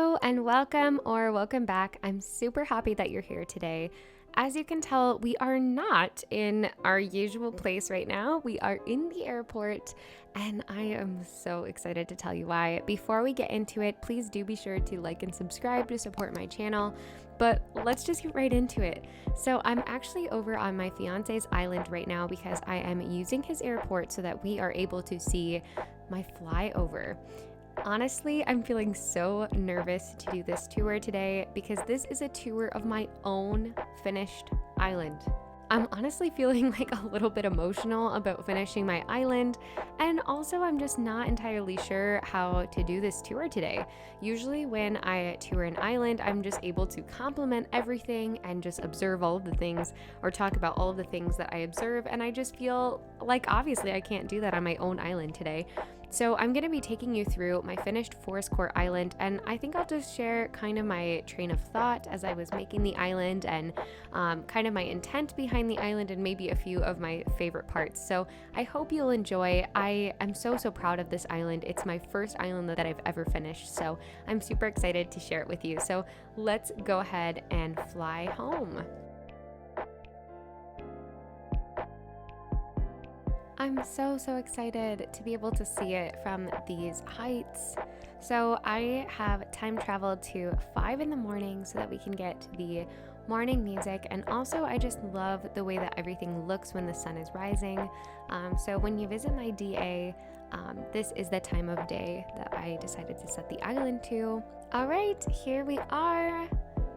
Hello and welcome back. I'm super happy that you're here today. As you can tell, we are not in our usual place right now. We are in the airport and I am so excited to tell you why. Before we get into it, please do be sure to like and subscribe to support my channel. But let's just get right into it. So I'm actually over on my fiance's island right now because I am using his airport so that we are able to see my flyover. Honestly, I'm feeling so nervous to do this tour today because this is a tour of my own finished island. I'm honestly feeling like a little bit emotional about finishing my island, and also I'm just not entirely sure how to do this tour today. Usually when I tour an island, I'm just able to compliment everything and just observe all of the things or talk about all of the things that I observe, and I just feel like obviously I can't do that on my own island today. So I'm going to be taking you through my finished Forestcore island, and I think I'll just share kind of my train of thought as I was making the island and kind of my intent behind the island and maybe a few of my favorite parts. So I hope you'll enjoy. I am so proud of this island. It's my first island that I've ever finished, so I'm super excited to share it with you. So let's go ahead and fly home. I'm so excited to be able to see it from these heights. So I have time traveled to 5 in the morning so that we can get the morning music, and also I just love the way that everything looks when the sun is rising. So when you visit my DA, this is the time of day that I decided to set the island to. All right, here we are.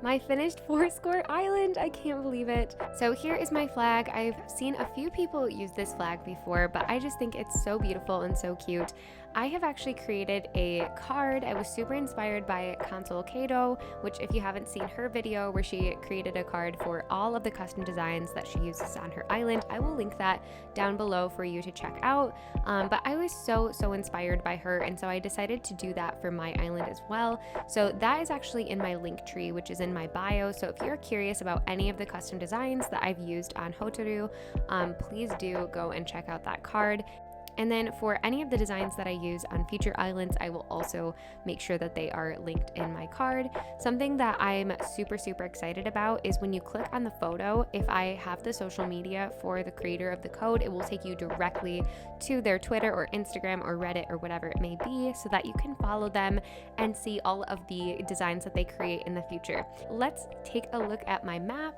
My finished Forestcore island. I can't believe it. So here is my flag. I've seen a few people use this flag before, but I just think it's so beautiful and so cute. I have actually created a card. I was super inspired by ConsoleCaito, which if you haven't seen her video where she created a card for all of the custom designs that she uses on her island, I will link that down below for you to check out. But I was so inspired by her, and so I decided to do that for my island as well. So that is actually in my link tree, which is in my bio. So if you're curious about any of the custom designs that I've used on Hotaru, please do go and check out that card. And then for any of the designs that I use on future islands, I will also make sure that they are linked in my card. Something that I'm super excited about is when you click on the photo, if I have the social media for the creator of the code, it will take you directly to their Twitter or Instagram or Reddit or whatever it may be, so that you can follow them and see all of the designs that they create in the future. Let's take a look at my map.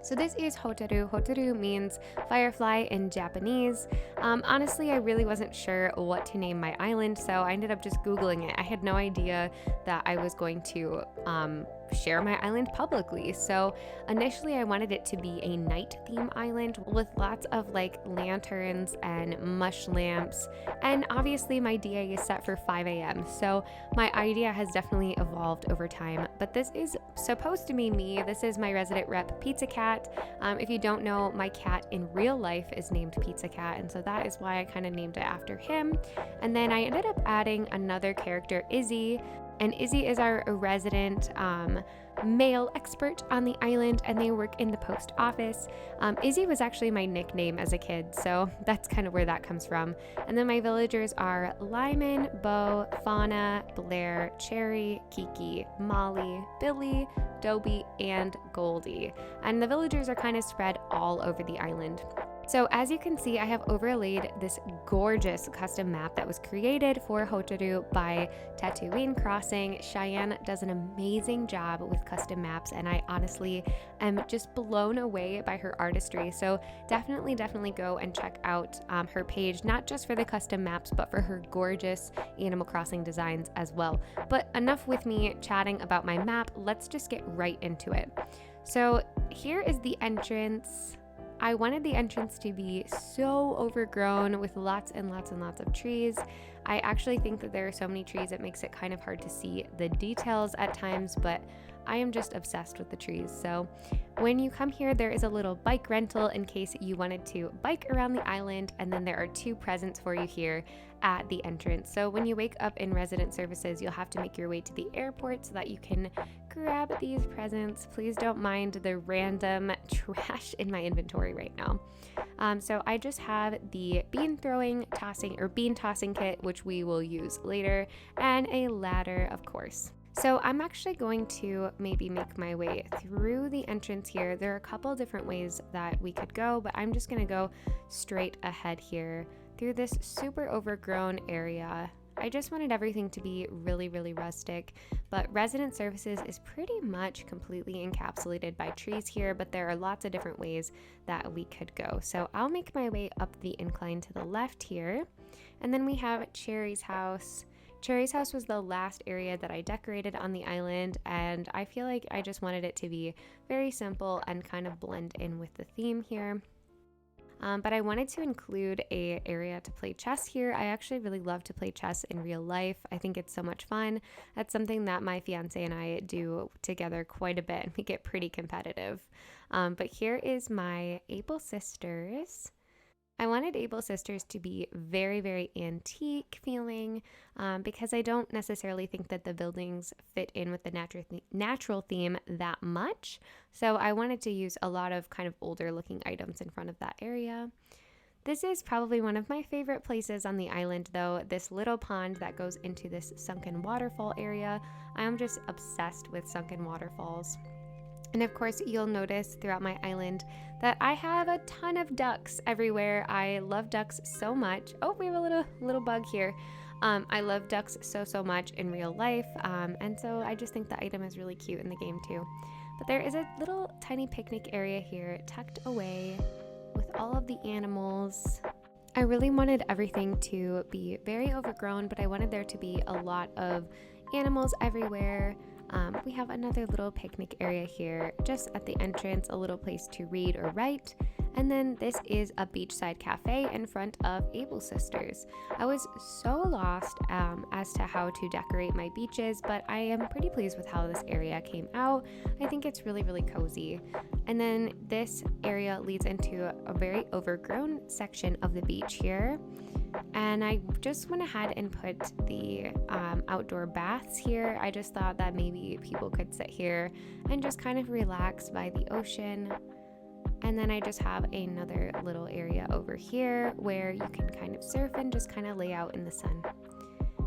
So this is Hotaru. Hotaru means firefly in Japanese. Honestly, I really wasn't sure what to name my island, so I ended up just Googling it. I had no idea that I was going to share my island publicly. So initially I wanted it to be a night theme island with lots of like lanterns and mush lamps, and obviously my DA is set for 5 a.m. so my idea has definitely evolved over time, but this is supposed to be me. This is my resident rep Pizza Cat. If you don't know, my cat in real life is named Pizza Cat, and so that is why I kind of named it after him. And then I ended up adding another character, Izzy. And Izzy is our resident mail expert on the island, and they work in the post office. Izzy was actually my nickname as a kid, so that's kind of where that comes from. And then my villagers are Lyman, Beau, Fauna, Blair, Cherry, Kiki, Molly, Billy, Dobie, and Goldie. And the villagers are kind of spread all over the island. So as you can see, I have overlaid this gorgeous custom map that was created for Hotaru by Tatooine Crossing. Cheyenne does an amazing job with custom maps, and I honestly am just blown away by her artistry. So definitely go and check out her page, not just for the custom maps, but for her gorgeous Animal Crossing designs as well. But enough with me chatting about my map. Let's just get right into it. So here is the entrance. I wanted the entrance to be so overgrown with lots and lots of trees. I actually think that there are so many trees it makes it kind of hard to see the details at times, but I am just obsessed with the trees. So when you come here, there is a little bike rental in case you wanted to bike around the island, and then there are 2 presents for you here at the entrance. So when you wake up in resident services, you'll have to make your way to the airport so that you can grab these presents. Please don't mind the random trash in my inventory right now. So I just have the bean tossing kit, which we will use later, and a ladder, of course. So I'm actually going to maybe make my way through the entrance here. There are a couple different ways that we could go, but I'm just going to go straight ahead here through this super overgrown area. I just wanted everything to be really, really rustic, but resident services is pretty much completely encapsulated by trees here, but there are lots of different ways that we could go. So I'll make my way up the incline to the left here, and then we have Cherry's house. Cherry's house was the last area that I decorated on the island, and I feel like I just wanted it to be very simple and kind of blend in with the theme here. But I wanted to include an area to play chess here. I actually really love to play chess in real life. I think it's so much fun. That's something that my fiance and I do together quite a bit, and we get pretty competitive. But here is my Able Sisters. I wanted Able Sisters to be very, very antique feeling because I don't necessarily think that the buildings fit in with the natural theme that much. So I wanted to use a lot of kind of older looking items in front of that area. This is probably one of my favorite places on the island though, this little pond that goes into this Sunken Waterfall area. I am just obsessed with sunken waterfalls. And of course, you'll notice throughout my island that I have a ton of ducks everywhere. I love ducks so much. Oh, we have a little bug here. I love ducks so much in real life. And so I just think the item is really cute in the game too. But there is a little tiny picnic area here tucked away with all of the animals. I really wanted everything to be very overgrown, but I wanted there to be a lot of animals everywhere. We have another little picnic area here just at the entrance, a little place to read or write. And then this is a beachside cafe in front of Able Sisters. I was so lost as to how to decorate my beaches, but I am pretty pleased with how this area came out. I think it's really, really cozy. And then this area leads into a very overgrown section of the beach here. And I just went ahead and put the outdoor baths here. I just thought that maybe people could sit here and just kind of relax by the ocean. And then I just have another little area over here where you can kind of surf and just kind of lay out in the sun.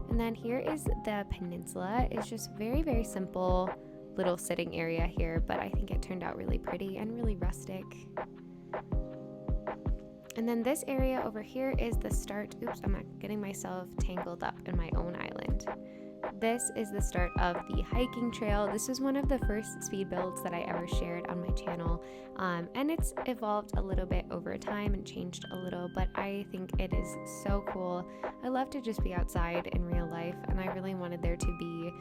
And then here is the Peninsula. It's just very, very simple little sitting area here, but I think it turned out really pretty and really rustic. And then this area over here is the start. Oops, I'm getting myself tangled up in my own island. This is the start of the hiking trail. This is one of the first speed builds that I ever shared on my channel. And it's evolved a little bit over time and changed a little, but I think it is so cool. I love to just be outside in real life, and I really wanted there to be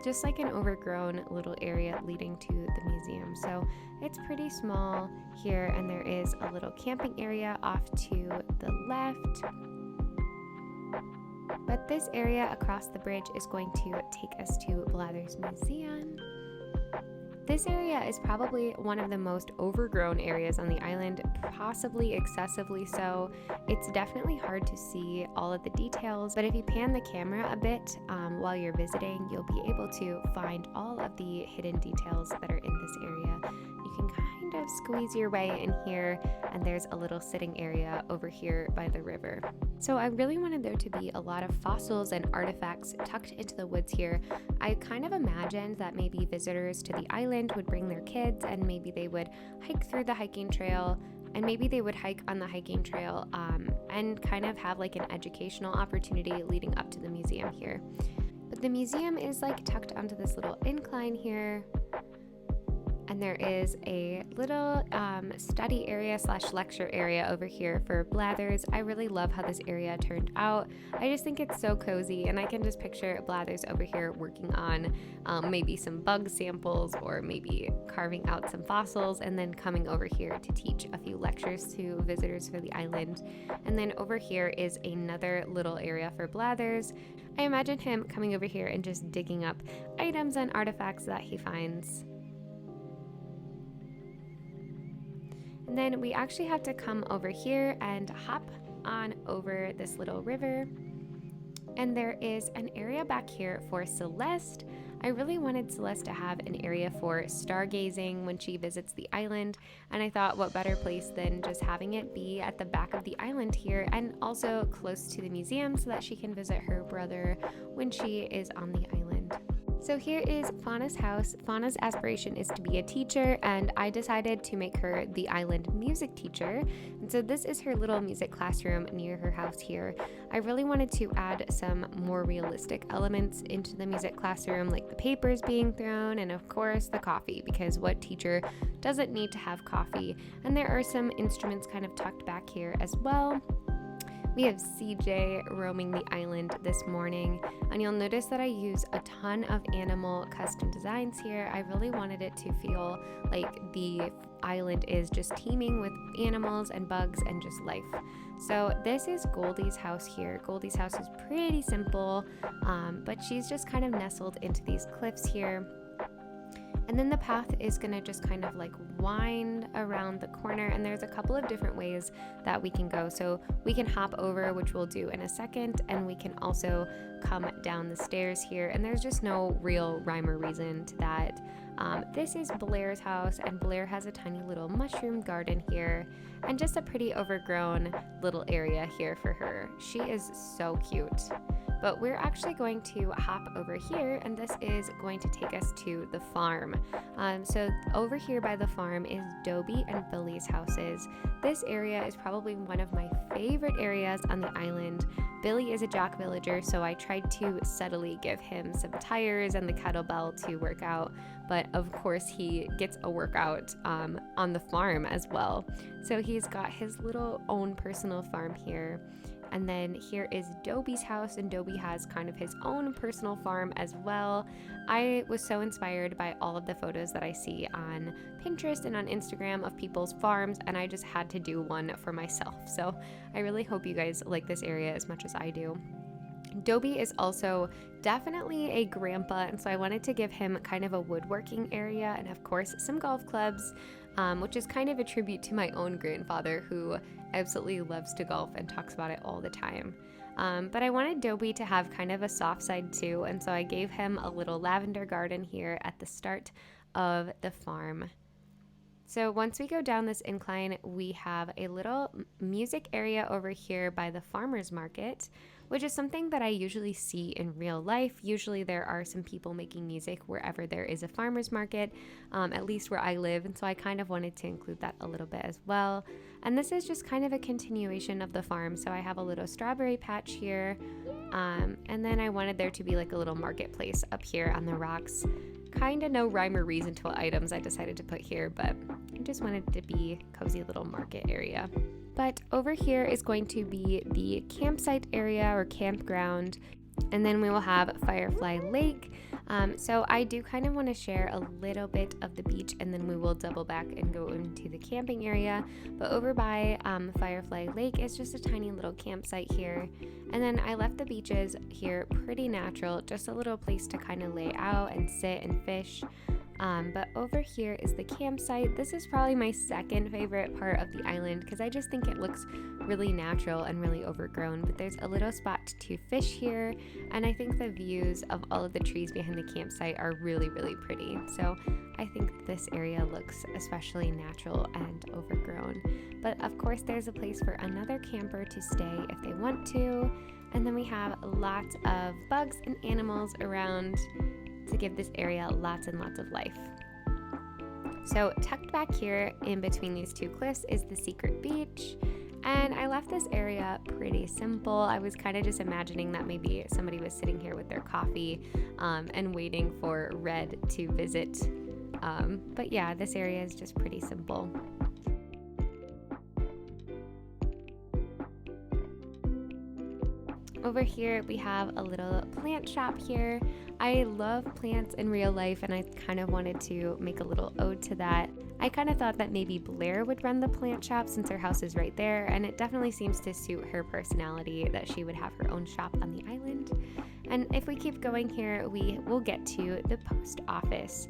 just like an overgrown little area leading to the museum. So it's pretty small here, and there is a little camping area off to the left. But this area across the bridge is going to take us to Blather's Museum. This area is probably one of the most overgrown areas on the island, possibly excessively so. It's definitely hard to see all of the details, but if you pan the camera a bit while you're visiting, you'll be able to find all of the hidden details that are in this area. You can kind of squeeze your way in here, and there's a little sitting area over here by the river. So I really wanted there to be a lot of fossils and artifacts tucked into the woods here. I kind of imagined that maybe visitors to the island would bring their kids, and maybe they would hike through the hiking trail, and maybe they would hike on the hiking trail and kind of have like an educational opportunity leading up to the museum here. But the museum is like tucked onto this little incline here. And there is a little study area / lecture area over here for Blathers. I really love how this area turned out. I just think it's so cozy, and I can just picture Blathers over here working on maybe some bug samples or maybe carving out some fossils, and then coming over here to teach a few lectures to visitors for the island. And then over here is another little area for Blathers. I imagine him coming over here and just digging up items and artifacts that he finds. And then we actually have to come over here and hop on over this little river. And there is an area back here for Celeste. I really wanted Celeste to have an area for stargazing when she visits the island. And I thought, what better place than just having it be at the back of the island here, and also close to the museum so that she can visit her brother when she is on the island. So here is Fauna's house. Fauna's aspiration is to be a teacher, and I decided to make her the island music teacher. And so this is her little music classroom near her house here. I really wanted to add some more realistic elements into the music classroom, like the papers being thrown and of course the coffee, because what teacher doesn't need to have coffee? And there are some instruments kind of tucked back here as well. We have CJ roaming the island this morning, and you'll notice that I use a ton of animal custom designs here. I really wanted it to feel like the island is just teeming with animals and bugs and just life. So this is Goldie's house here. Goldie's house is pretty simple, but she's just kind of nestled into these cliffs here. And then the path is gonna just kind of like wind around the corner, and there's a couple of different ways that we can go. So we can hop over, which we'll do in a second, and we can also come down the stairs here, and there's just no real rhyme or reason to that. This is Blair's house, and Blair has a tiny little mushroom garden here, and just a pretty overgrown little area here for her. She is so cute. But we're actually going to hop over here, and this is going to take us to the farm. So over here by the farm is Dobie and Billy's houses. This area is probably one of my favorite areas on the island. Billy is a jock villager, so I tried to subtly give him some tires and the kettlebell to work out, but of course he gets a workout on the farm as well. So he's got his little own personal farm here. And then here is Dobie's house, and Dobie has kind of his own personal farm as well. I was so inspired by all of the photos that I see on Pinterest and on Instagram of people's farms, and I just had to do one for myself. So I really hope you guys like this area as much as I do. Dobie is also definitely a grandpa, and so I wanted to give him kind of a woodworking area and of course some golf clubs, which is kind of a tribute to my own grandfather, who absolutely loves to golf and talks about it all the time. But I wanted Dobie to have kind of a soft side too, and so I gave him a little lavender garden here at the start of the farm. So once we go down this incline, we have a little music area over here by the farmer's market, which is something that I usually see in real life. Usually there are some people making music wherever there is a farmer's market, at least where I live, and so I kind of wanted to include that a little bit as well. And this is just kind of a continuation of the farm, so I have a little strawberry patch here, and then I wanted there to be like a little marketplace up here on the rocks. Kind of no rhyme or reason to what items I decided to put here, but I just wanted it to be a cozy little market area. But over here is going to be the campsite area or campground, and then we will have Firefly Lake. So I do kind of want to share a little bit of the beach, and then we will double back and go into the camping area. But over by Firefly Lake is just a tiny little campsite here. And then I left the beaches here pretty natural, just a little place to kind of lay out and sit and fish. But over here is the campsite. This is probably my second favorite part of the island because I just think it looks really natural and really overgrown. But there's a little spot to fish here, and I think the views of all of the trees behind the campsite are really, really pretty. So I think this area looks especially natural and overgrown. But of course there's a place for another camper to stay if they want to. And then we have lots of bugs and animals around to give this area lots and lots of life. So tucked back here in between these two cliffs is the secret beach, and I left this area pretty simple. I was kind of just imagining that maybe somebody was sitting here with their coffee and waiting for Red to visit. But yeah, this area is just pretty simple. Over here we have a little plant shop here. I love plants in real life, and I kind of wanted to make a little ode to that. I kind of thought that maybe Blair would run the plant shop since her house is right there, and it definitely seems to suit her personality that she would have her own shop on the island. And if we keep going here, we will get to the post office.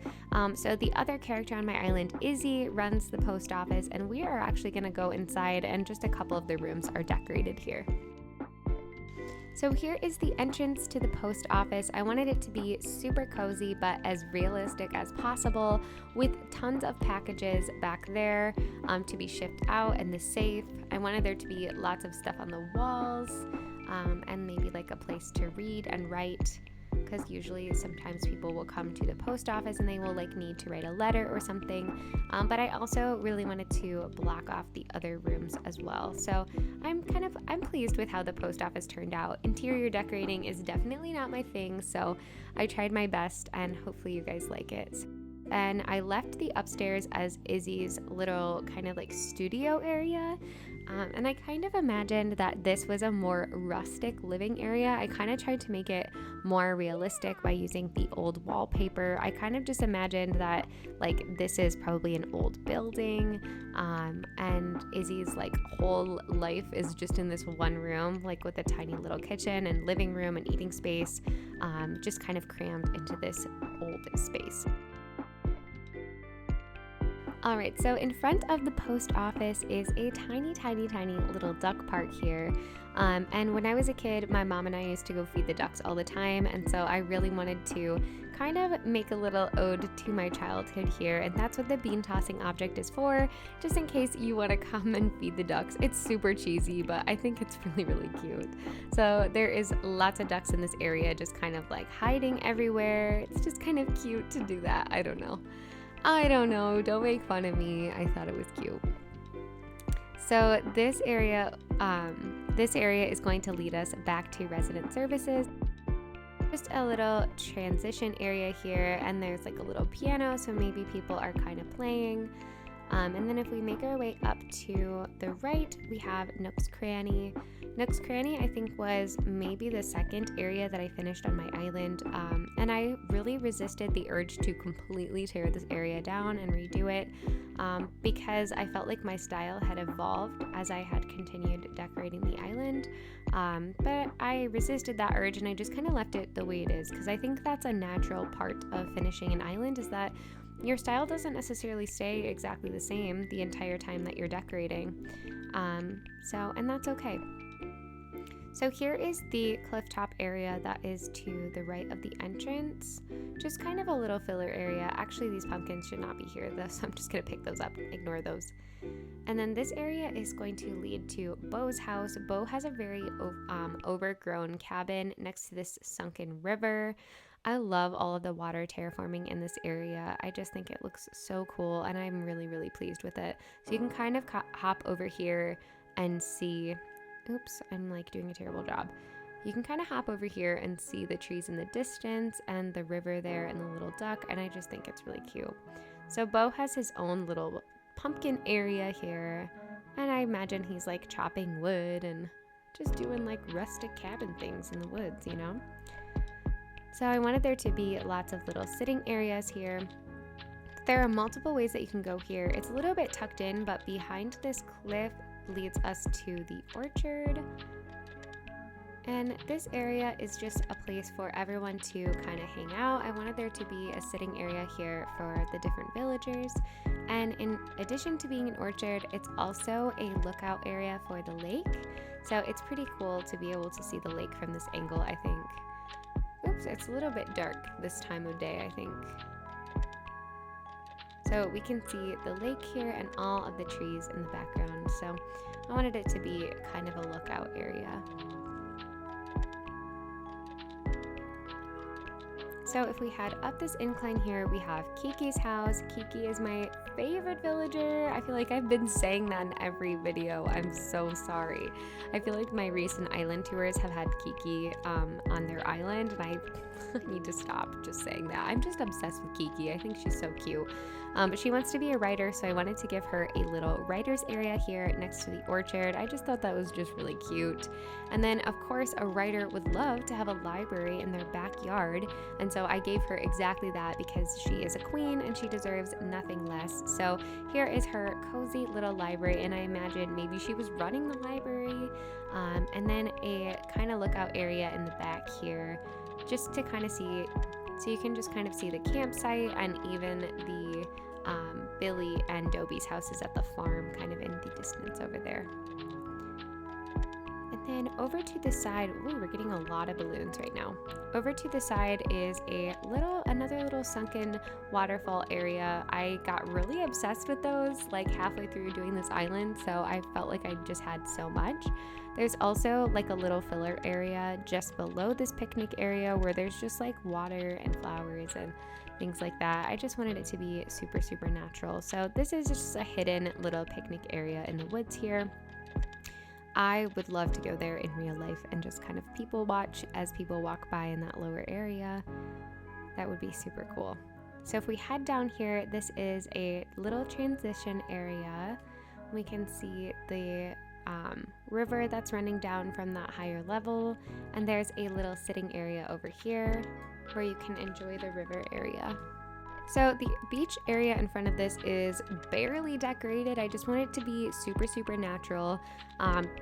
So the other character on my island, Izzy, runs the post office, and we are actually going to go inside, and just a couple of the rooms are decorated here. So here is the entrance to the post office. I wanted it to be super cozy, but as realistic as possible, with tons of packages back there to be shipped out, and the safe. I wanted there to be lots of stuff on the walls, and maybe like a place to read and write. because usually sometimes people will come to the post office and they will like need to write a letter or something, but I also really wanted to block off the other rooms as well. So I'm pleased with how the post office turned out. Interior decorating is definitely not my thing, so I tried my best and hopefully you guys like it. And I left the upstairs as Izzy's little kind of like studio area. And I kind of imagined that this was a more rustic living area. I kind of tried to make it more realistic by using the old wallpaper. I kind of just imagined that like this is probably an old building, and Izzy's like whole life is just in this one room, like with a tiny little kitchen and living room and eating space, just kind of crammed into this old space. Alright, so in front of the post office is a tiny little duck park here. And when I was a kid, my mom and I used to go feed the ducks all the time, and so I really wanted to kind of make a little ode to my childhood here, and that's what the bean tossing object is for, just in case you want to come and feed the ducks. It's super cheesy, but I think it's really cute. So there is lots of ducks in this area, just kind of like hiding everywhere. It's just kind of cute to do that. I don't know, don't make fun of me. I thought it was cute. So this area is going to lead us back to resident services. Just a little transition area here, and there's like a little piano, so maybe people are kind of playing. And then if we make our way up to the right, we have Nooks Cranny. Nooks Cranny, I think, was maybe the second area that I finished on my island, and I really resisted the urge to completely tear this area down and redo it, because I felt like my style had evolved as I had continued decorating the island, but I resisted that urge and I just kind of left it the way it is, because I think that's a natural part of finishing an island, is that your style doesn't necessarily stay exactly the same the entire time that you're decorating, and that's okay. So here is the cliff top area that is to the right of the entrance, just kind of a little filler area. Actually, these pumpkins should not be here though, so I'm just gonna pick those up, ignore those. And then this area is going to lead to Beau's house. Beau has a very overgrown cabin next to this sunken river. I love all of the water terraforming in this area. I just think it looks so cool, and I'm really pleased with it. So you can kind of hop over here and see, oops, I'm like doing a terrible job. You can kind of hop over here and see the trees in the distance and the river there and the little duck, and I just think it's really cute. So Beau has his own little pumpkin area here, and I imagine he's like chopping wood and just doing like rustic cabin things in the woods, you know? So I wanted there to be lots of little sitting areas here. There are multiple ways that you can go here. It's a little bit tucked in, but behind this cliff leads us to the orchard. And this area is just a place for everyone to kind of hang out. I wanted there to be a sitting area here for the different villagers. And in addition to being an orchard, it's also a lookout area for the lake. So it's pretty cool to be able to see the lake from this angle, I think. Oops, it's a little bit dark this time of day, I think. So we can see the lake here and all of the trees in the background. So I wanted it to be kind of a lookout area. So if we head up this incline here, we have Kiki's house. Kiki is my favorite villager. I feel like I've been saying that in every video. I'm so sorry. I feel like my recent island tours have had Kiki on their island, and I need to stop just saying that. I'm just obsessed with Kiki. I think she's so cute. But she wants to be a writer, so I wanted to give her a little writer's area here next to the orchard. I just thought that was just really cute. And then, of course, a writer would love to have a library in their backyard, and so I gave her exactly that because she is a queen and she deserves nothing less. So here is her cozy little library, and I imagine maybe she was running the library, and then a kind of lookout area in the back here, just to kind of see, so you can just kind of see the campsite and even the Billy and Dobie's houses at the farm kind of in the distance over there. And then over to the side, ooh, we're getting a lot of balloons right now. Over to the side is another little sunken waterfall area. I got really obsessed with those like halfway through doing this island, so I felt like I just had so much. There's also like a little filler area just below this picnic area where there's just like water and flowers and things like that. I just wanted it to be super, super natural. So this is just a hidden little picnic area in the woods here. I would love to go there in real life and just kind of people watch as people walk by in that lower area. That would be super cool. So if we head down here, this is a little transition area. We can see the river that's running down from that higher level, and there's a little sitting area over here where you can enjoy the river area. So the beach area in front of this is barely decorated. I just want it to be super, super natural.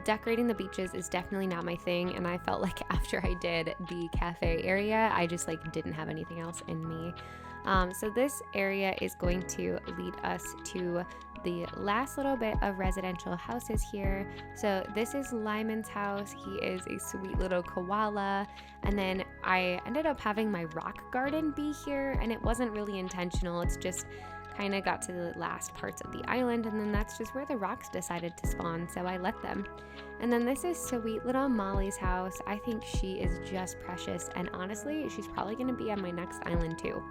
Decorating the beaches is definitely not my thing, and I felt like after I did the cafe area, I just like didn't have anything else in me. So this area is going to lead us to the last little bit of residential houses here. So this is Lyman's house. He is a sweet little koala. And then I ended up having my rock garden be here, and it wasn't really intentional. It's just kind of got to the last parts of the island, and then that's just where the rocks decided to spawn, so I let them. And then this is sweet little Molly's house. I think she is just precious, and honestly, she's probably going to be on my next island too.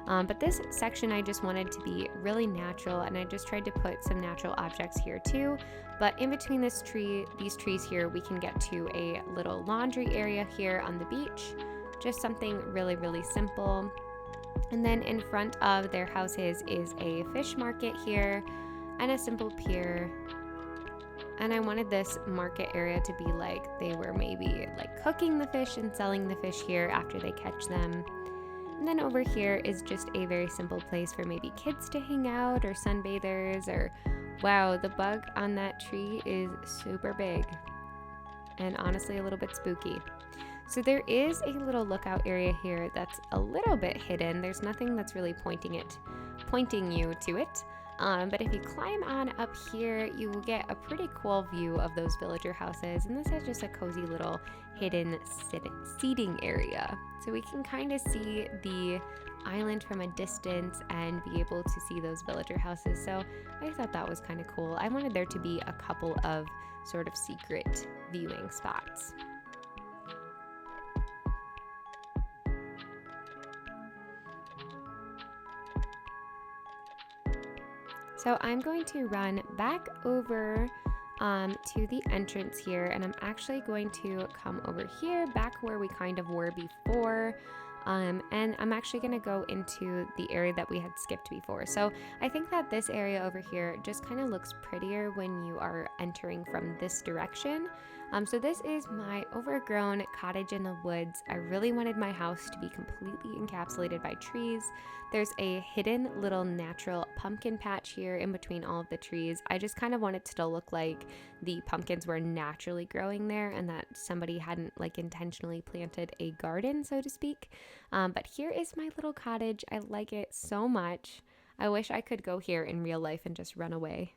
But this section I just wanted to be really natural, and I just tried to put some natural objects here too. But in between these trees here, we can get to a little laundry area here on the beach. Just something really, really simple. And then in front of their houses is a fish market here and a simple pier. And I wanted this market area to be like they were maybe like cooking the fish and selling the fish here after they catch them. And then over here is just a very simple place for maybe kids to hang out or sunbathers or, wow, the bug on that tree is super big and honestly a little bit spooky. So there is a little lookout area here that's a little bit hidden. There's nothing that's really pointing you to it. But if you climb on up here, you will get a pretty cool view of those villager houses. And this is just a cozy little hidden seating area. So we can kind of see the island from a distance and be able to see those villager houses. So I thought that was kind of cool. I wanted there to be a couple of sort of secret viewing spots. So I'm going to run back over to the entrance here, and I'm actually going to come over here back where we kind of were before, and I'm actually going to go into the area that we had skipped before. So I think that this area over here just kind of looks prettier when you are entering from this direction. So this is my overgrown cottage in the woods. I really wanted my house to be completely encapsulated by trees. There's a hidden little natural pumpkin patch here in between all of the trees. I just kind of wanted it to look like the pumpkins were naturally growing there and that somebody hadn't like intentionally planted a garden, so to speak. But here is my little cottage. I like it so much. I wish I could go here in real life and just run away.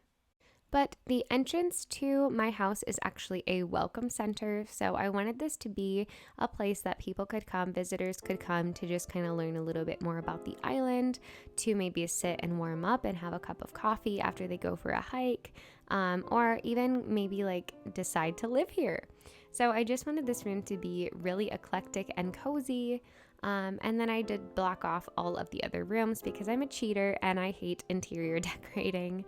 But the entrance to my house is actually a welcome center, so I wanted this to be a place that people could come, visitors could come to just kind of learn a little bit more about the island, to maybe sit and warm up and have a cup of coffee after they go for a hike, or even maybe like decide to live here. So I just wanted this room to be really eclectic and cozy. And then I did block off all of the other rooms because I'm a cheater and I hate interior decorating.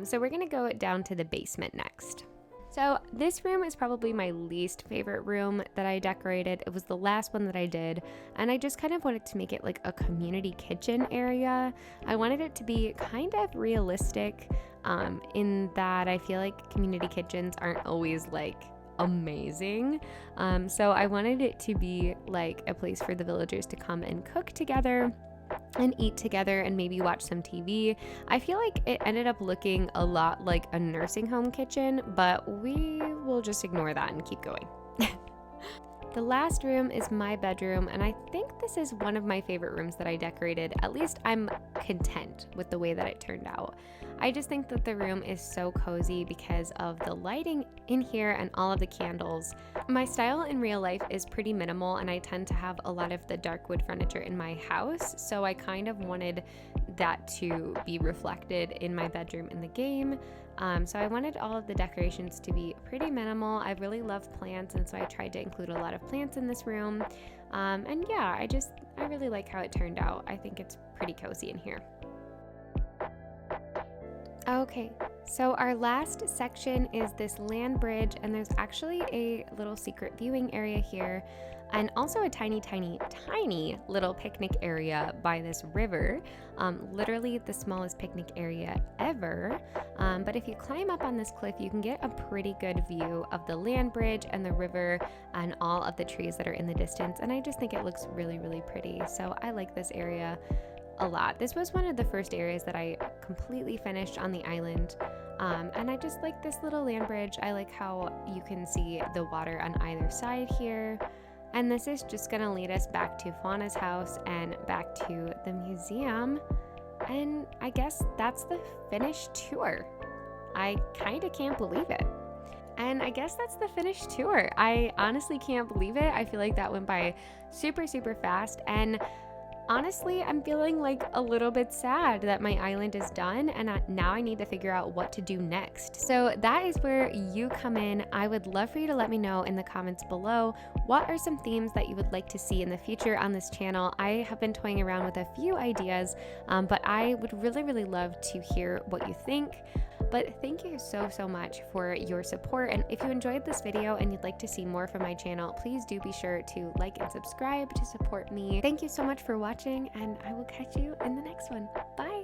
So we're going to go down to the basement next. So this room is probably my least favorite room that I decorated. It was the last one that I did, and I just kind of wanted to make it like a community kitchen area. I wanted it to be kind of realistic in that I feel like community kitchens aren't always like amazing. So I wanted it to be like a place for the villagers to come and cook together and eat together and maybe watch some TV. I feel like it ended up looking a lot like a nursing home kitchen, but we will just ignore that and keep going. The last room is my bedroom, and I think this is one of my favorite rooms that I decorated. At least I'm content with the way that it turned out. I just think that the room is so cozy because of the lighting in here and all of the candles. My style in real life is pretty minimal, and I tend to have a lot of the dark wood furniture in my house, so I kind of wanted that to be reflected in my bedroom in the game. So I wanted all of the decorations to be pretty minimal. I really love plants, and so I tried to include a lot of plants in this room. And yeah, I really like how it turned out. I think it's pretty cozy in here. Okay, so our last section is this land bridge, and there's actually a little secret viewing area here, and also a tiny little picnic area by this river. Literally the smallest picnic area ever. But if you climb up on this cliff, you can get a pretty good view of the land bridge and the river and all of the trees that are in the distance, and I just think it looks really, really pretty. So I like this area a lot. This was one of the first areas that I completely finished on the island, and I just like this little land bridge. I like how you can see the water on either side here, and this is just gonna lead us back to Fauna's house and back to the museum, and I guess that's the finished tour. I kind of can't believe it. And I guess that's the finished tour. I honestly can't believe it. I feel like that went by super, super fast, and honestly, I'm feeling like a little bit sad that my island is done, and now I need to figure out what to do next. So that is where you come in. I would love for you to let me know in the comments below, what are some themes that you would like to see in the future on this channel. I have been toying around with a few ideas, but I would really, really love to hear what you think. But thank you so much for your support, and if you enjoyed this video and you'd like to see more from my channel, please do be sure to like and subscribe to support me. Thank you so much for watching, and I will catch you in the next one. Bye!